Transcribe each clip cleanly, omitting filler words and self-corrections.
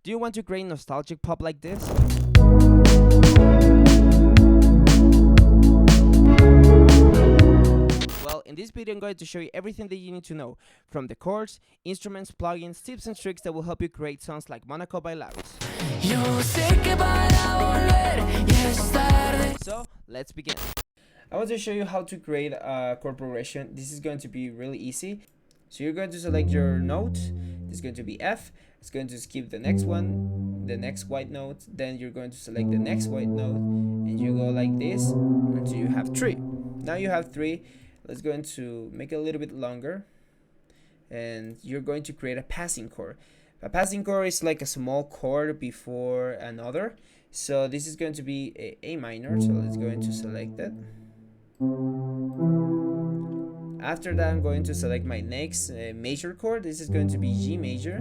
Do you want to create nostalgic pop like this? Well, in this video I'm going to show you everything that you need to know, from the chords, instruments, plugins, tips and tricks that will help you create songs like Monaco by Larus. So, let's begin. I want to show you how to create a chord progression. This is going to be really easy. So you're going to select your note. This is going to be F. It's going to skip the next one, the next white note. Then you're going to select the next white note, and you go like this until you have 3. Now you have 3. Let's go into make it a little bit longer, and you're going to create a passing chord. A passing chord is like a small chord before another. So this is going to be A minor. So let's go into select that. After that, I'm going to select my next major chord. This is going to be G major.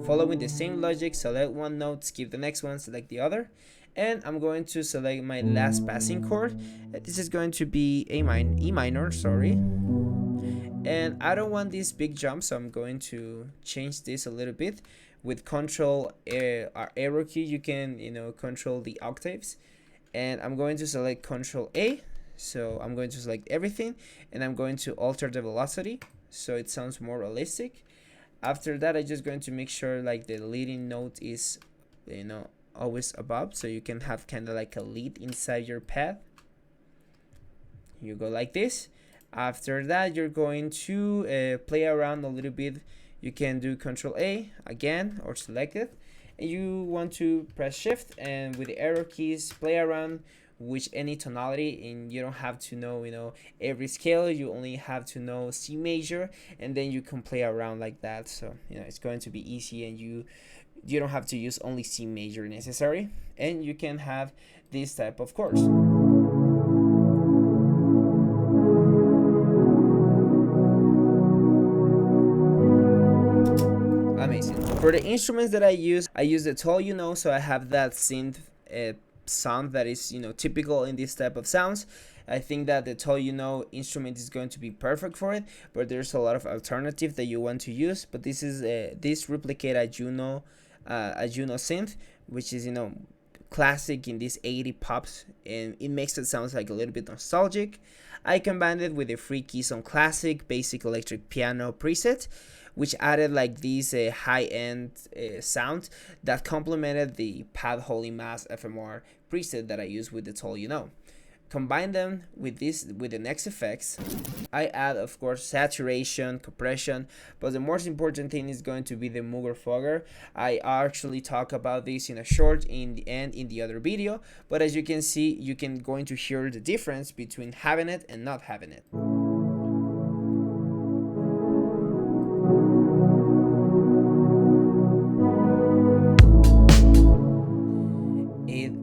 Following the same logic, select one note, skip the next one, select the other. And I'm going to select my last passing chord. This is going to be E minor, sorry. And I don't want this big jump, so I'm going to change this a little bit. With Control arrow key, you can control the octaves. And I'm going to select Control A. So I'm going to select everything, and I'm going to alter the velocity so it sounds more realistic. After that, I'm just going to make sure like the leading note is always above, so you can have kind of like a lead inside your pad. You go like this. After that, you're going to play around a little bit. You can do Control A again or select it, and you want to press Shift, and with the arrow keys play around with any tonality, and you don't have to know every scale. You only have to know C major, and then you can play around like that. So it's going to be easy, and you don't have to use only C major necessary, and you can have this type of chords. Amazing. For the instruments that I use the Toll You Know, so I have that synth sound that is typical in this type of sounds. I think that the Toll You Know instrument is going to be perfect for it, but there's a lot of alternative that you want to use. But this is this replicate a Juno synth, which is classic in these 80 pops, and it makes it sound like a little bit nostalgic. I combined it with the Free Keystone Classic basic electric piano preset, which added like this high-end sound that complemented the Pad Holy Mass FMR preset that I use with the Toll You Know. Combine them with the NextFX. I add, of course, saturation, compression, but the most important thing is going to be the Mooger Fogger. I actually talk about this in a short in the other video, but as you can see, you can going to hear the difference between having it and not having it.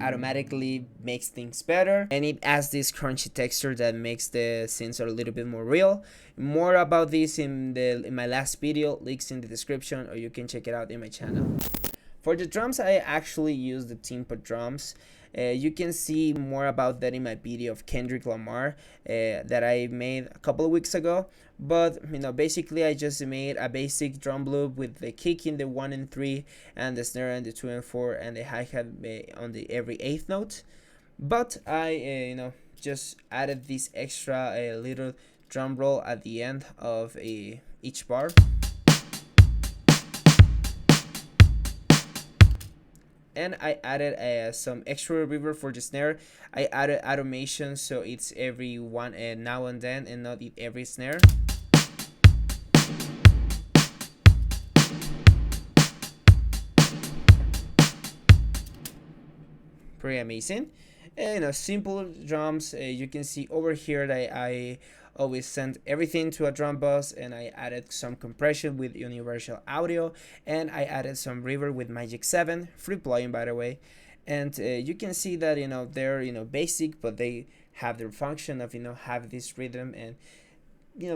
Automatically makes things better, and it adds this crunchy texture that makes the synths a little bit more real. More about this in my last video, links in the description, or you can check it out in my channel. For the drums, I actually use the Timpa drums. You can see more about that in my video of Kendrick Lamar that I made a couple of weeks ago. But basically I just made a basic drum loop with the kick in the 1 and 3, and the snare in the 2 and 4, and the hi-hat on the every 8th note. But I just added this extra little drum roll at the end of each bar. And I added some extra reverb for the snare. I added automation, so it's every one now and then, and not every snare. Pretty amazing. Simple drums. You can see over here that I always send everything to a drum bus, and I added some compression with Universal Audio, and I added some reverb with Magic 7, free plugin by the way. And you can see that they're basic, but they have their function of have this rhythm and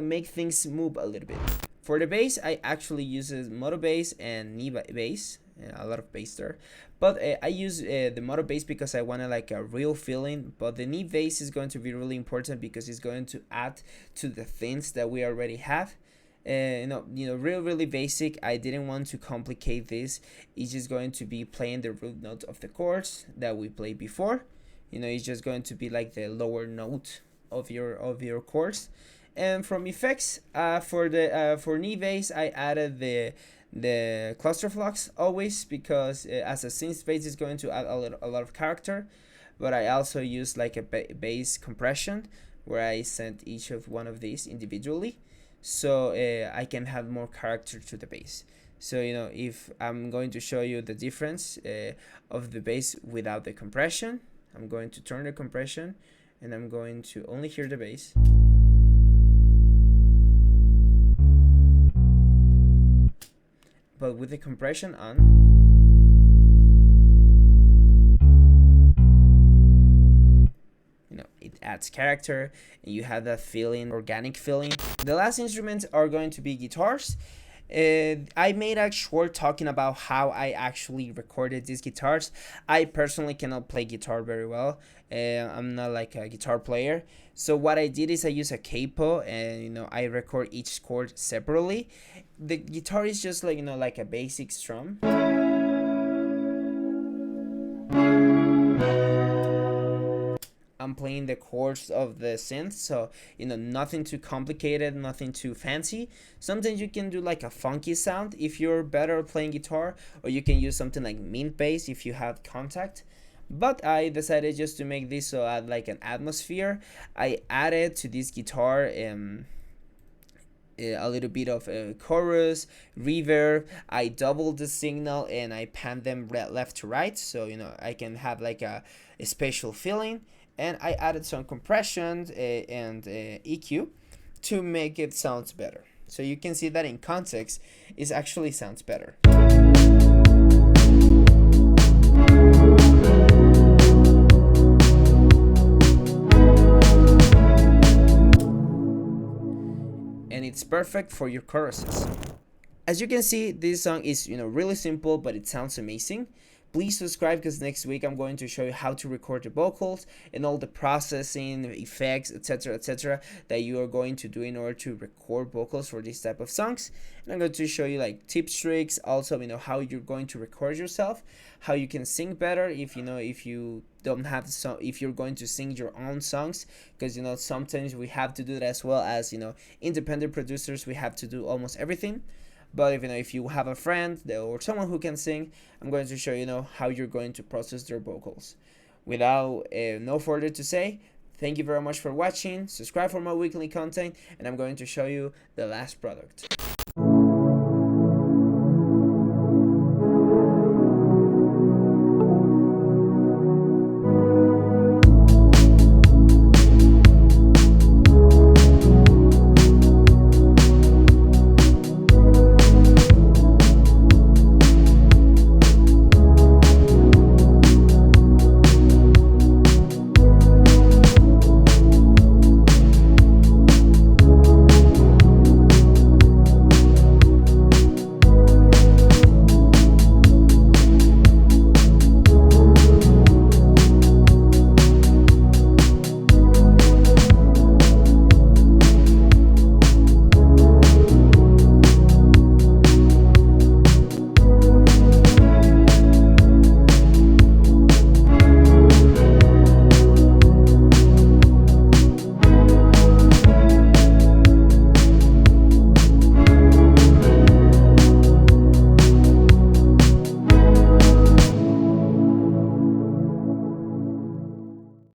make things move a little bit. For the bass, I actually use Moto Bass and Knee Bass. A lot of bass there, but I use the Moto Bass because I wanted like a real feeling, but the Knee Bass is going to be really important because it's going to add to the things that we already have. really basic. I didn't want to complicate this. It's just going to be playing the root note of the chords that we played before. It's just going to be like the lower note of your chords. And from effects, for knee bass, I added the cluster flux always, because as a synth bass is going to add a lot of character. But I also use like a bass compression where I send each of one of these individually, so I can have more character to the bass. So if I'm going to show you the difference of the bass without the compression, I'm going to turn the compression and I'm going to only hear the bass. But with the compression on, it adds character and you have that feeling, organic feeling. The last instruments are going to be guitars. I made a short talking about how I actually recorded these guitars. I personally cannot play guitar very well. I'm not like a guitar player. So what I did is I use a capo and I record each chord separately. The guitar is just like like a basic strum. I'm playing the chords of the synth, so nothing too complicated, nothing too fancy. Sometimes you can do like a funky sound if you're better at playing guitar, or you can use something like Mint Bass if you have Kontakt. But I decided just to make this so add like an atmosphere. I added to this guitar a little bit of a chorus, reverb. I doubled the signal and I panned them left to right, so I can have like a spatial feeling. And I added some compression and EQ to make it sound better. So you can see that in context, it actually sounds better. And it's perfect for your choruses. As you can see, this song is really simple, but it sounds amazing. Please subscribe, because next week I'm going to show you how to record the vocals and all the processing, effects, etc., that you are going to do in order to record vocals for this type of songs. And I'm going to show you like tips, tricks, also how you're going to record yourself, how you can sing better if you don't have if you're going to sing your own songs, because sometimes we have to do that, as well as independent producers, we have to do almost everything. But if you have a friend or someone who can sing, I'm going to show you how you're going to process their vocals. Without no further to say, thank you very much for watching. Subscribe for more weekly content, and I'm going to show you the last product.